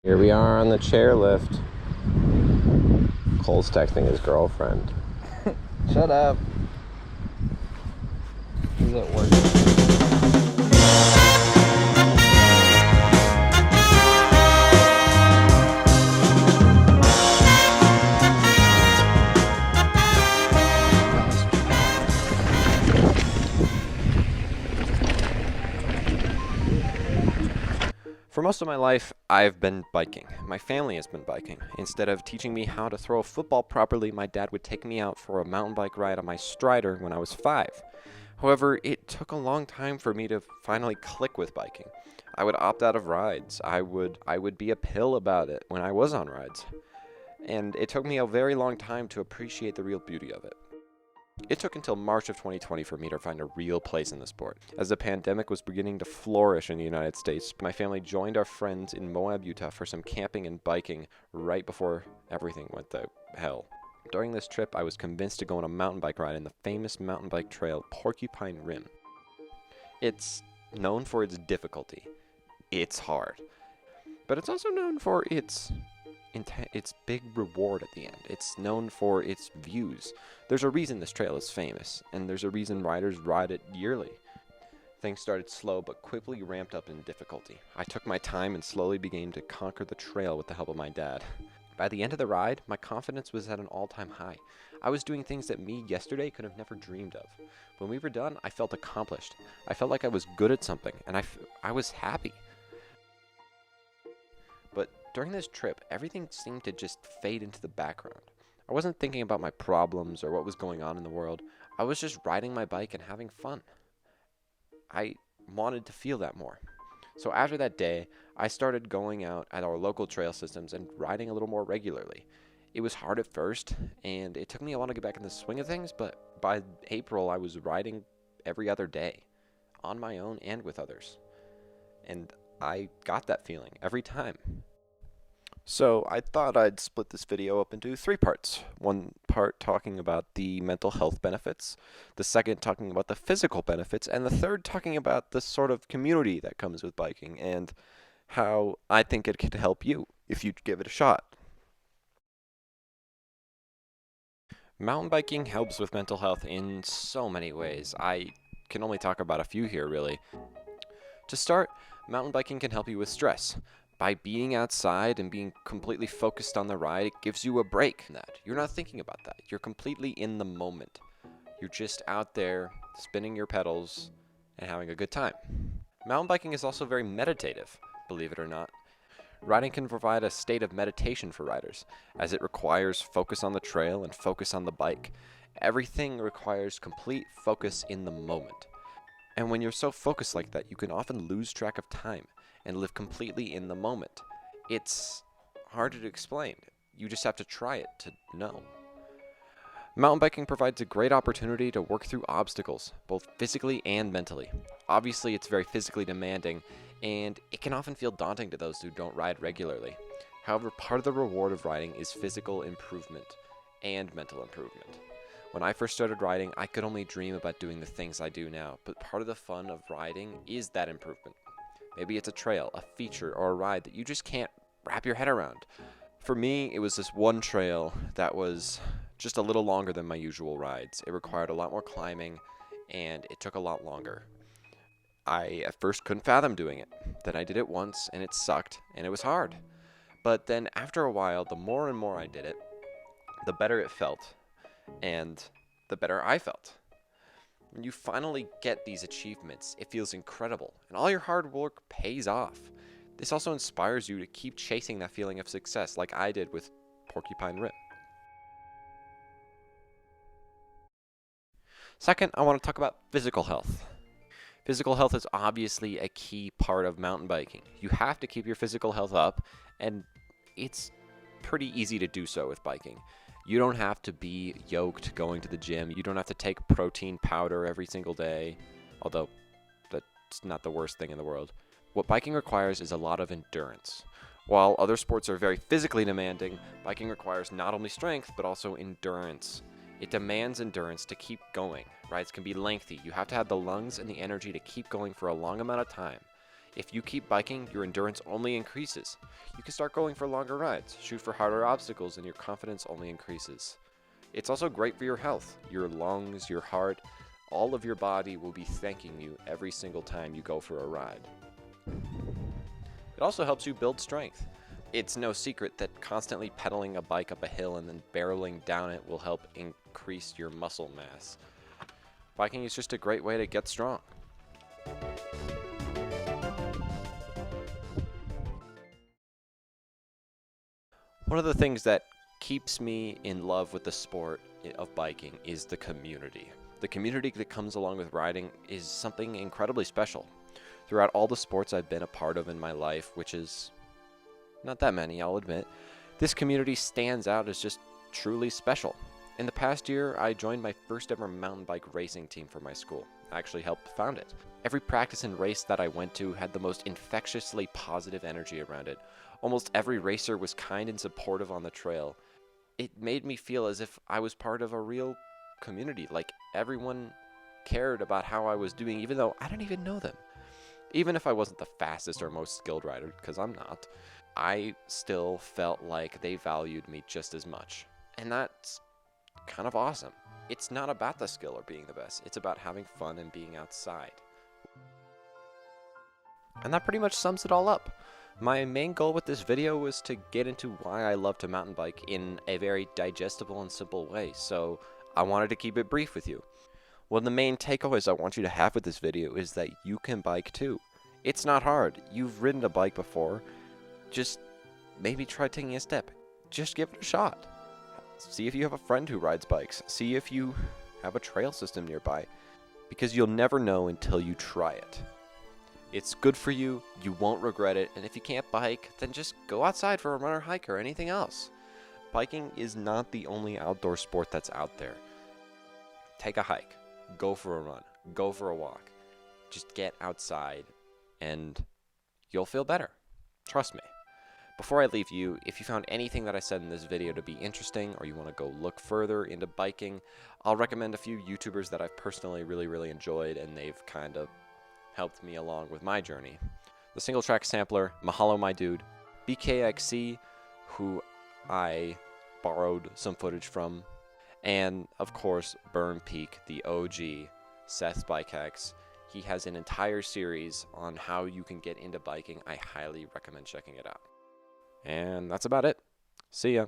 Here we are on the chairlift. Cole's texting his girlfriend. Shut up. He's at work. For most of my life, I've been biking. My family has been biking. Instead of teaching me how to throw a football properly, my dad would take me out for a mountain bike ride on my Strider when I was 5. However, it took a long time for me to finally click with biking. I would opt out of rides. I would be a pill about it when I was on rides. And it took me a very long time to appreciate the real beauty of it. It took until March of 2020 for me to find a real place in the sport. As the pandemic was beginning to flourish in the United States, my family joined our friends in Moab, Utah for some camping and biking right before everything went to hell. During this trip, I was convinced to go on a mountain bike ride in the famous mountain bike trail Porcupine Rim. It's known for its difficulty. It's hard. But it's also known for its big reward at the end. It's known for its views. There's a reason this trail is famous, and there's a reason riders ride it yearly. Things started slow but quickly ramped up in difficulty. I took my time and slowly began to conquer the trail with the help of my dad. By the end of the ride, my confidence was at an all-time high. I was doing things that me yesterday could have never dreamed of. When we were done, I felt accomplished. I felt like I was good at something, and I was happy. But during this trip, everything seemed to just fade into the background. I wasn't thinking about my problems or what was going on in the world. I was just riding my bike and having fun. I wanted to feel that more. So after that day, I started going out at our local trail systems and riding a little more regularly. It was hard at first, and it took me a while to get back in the swing of things, but by April, I was riding every other day, on my own and with others. And I got that feeling every time. So I thought I'd split this video up into 3 parts. One part talking about the mental health benefits, the second talking about the physical benefits, and the third talking about the sort of community that comes with biking and how I think it could help you if you give it a shot. Mountain biking helps with mental health in so many ways. I can only talk about a few here, really. To start, mountain biking can help you with stress. By being outside and being completely focused on the ride, it gives you a break from that. You're not thinking about that. You're completely in the moment. You're just out there spinning your pedals and having a good time. Mountain biking is also very meditative, believe it or not. Riding can provide a state of meditation for riders, as it requires focus on the trail and focus on the bike. Everything requires complete focus in the moment. And when you're so focused like that, you can often lose track of time and live completely in the moment. It's hard to explain. You just have to try it to know. Mountain biking provides a great opportunity to work through obstacles, both physically and mentally. Obviously, it's very physically demanding, and it can often feel daunting to those who don't ride regularly. However, part of the reward of riding is physical improvement and mental improvement. When I first started riding, I could only dream about doing the things I do now, but part of the fun of riding is that improvement. Maybe it's a trail, a feature, or a ride that you just can't wrap your head around. For me, it was this one trail that was just a little longer than my usual rides. It required a lot more climbing, and it took a lot longer. I at first couldn't fathom doing it. Then I did it once, and it sucked, and it was hard. But then after a while, the more and more I did it, the better it felt, and the better I felt. When you finally get these achievements, it feels incredible, and all your hard work pays off. This also inspires you to keep chasing that feeling of success like I did with Porcupine Rim. Second, I want to talk about physical health. Physical health is obviously a key part of mountain biking. You have to keep your physical health up, and it's pretty easy to do so with biking. You don't have to be yoked going to the gym. You don't have to take protein powder every single day, although that's not the worst thing in the world. What biking requires is a lot of endurance. While other sports are very physically demanding, biking requires not only strength, but also endurance. It demands endurance to keep going. Rides can be lengthy. You have to have the lungs and the energy to keep going for a long amount of time. If you keep biking, your endurance only increases. You can start going for longer rides, shoot for harder obstacles, and your confidence only increases. It's also great for your health. Your lungs, your heart, all of your body will be thanking you every single time you go for a ride. It also helps you build strength. It's no secret that constantly pedaling a bike up a hill and then barreling down it will help increase your muscle mass. Biking is just a great way to get strong. One of the things that keeps me in love with the sport of biking is the community. The community that comes along with riding is something incredibly special. Throughout all the sports I've been a part of in my life, which is not that many, I'll admit, this community stands out as just truly special. In the past year, I joined my first ever mountain bike racing team for my school. I actually helped found it. Every practice and race that I went to had the most infectiously positive energy around it. Almost every racer was kind and supportive on the trail. It made me feel as if I was part of a real community, like everyone cared about how I was doing, even though I didn't even know them. Even if I wasn't the fastest or most skilled rider, because I'm not, I still felt like they valued me just as much. And that's kind of awesome. It's not about the skill or being the best. It's about having fun and being outside. And that pretty much sums it all up. My main goal with this video was to get into why I love to mountain bike in a very digestible and simple way, so I wanted to keep it brief with you. One of the main takeaways I want you to have with this video is that you can bike too. It's not hard. You've ridden a bike before. Just maybe try taking a step. Just give it a shot. See if you have a friend who rides bikes. See if you have a trail system nearby. Because you'll never know until you try it. It's good for you, you won't regret it, and if you can't bike, then just go outside for a run or hike or anything else. Biking is not the only outdoor sport that's out there. Take a hike, go for a run, go for a walk. Just get outside and you'll feel better. Trust me. Before I leave you, if you found anything that I said in this video to be interesting or you want to go look further into biking, I'll recommend a few YouTubers that I've personally really enjoyed and they've kind of helped me along with my journey. The Single Track Sampler, Mahalo My Dude, BKXC, who I borrowed some footage from, and of course Burn Peak, the OG, Seth's Bike Hacks. He has an entire series on how you can get into biking. I highly recommend checking it out. And that's about it. See ya.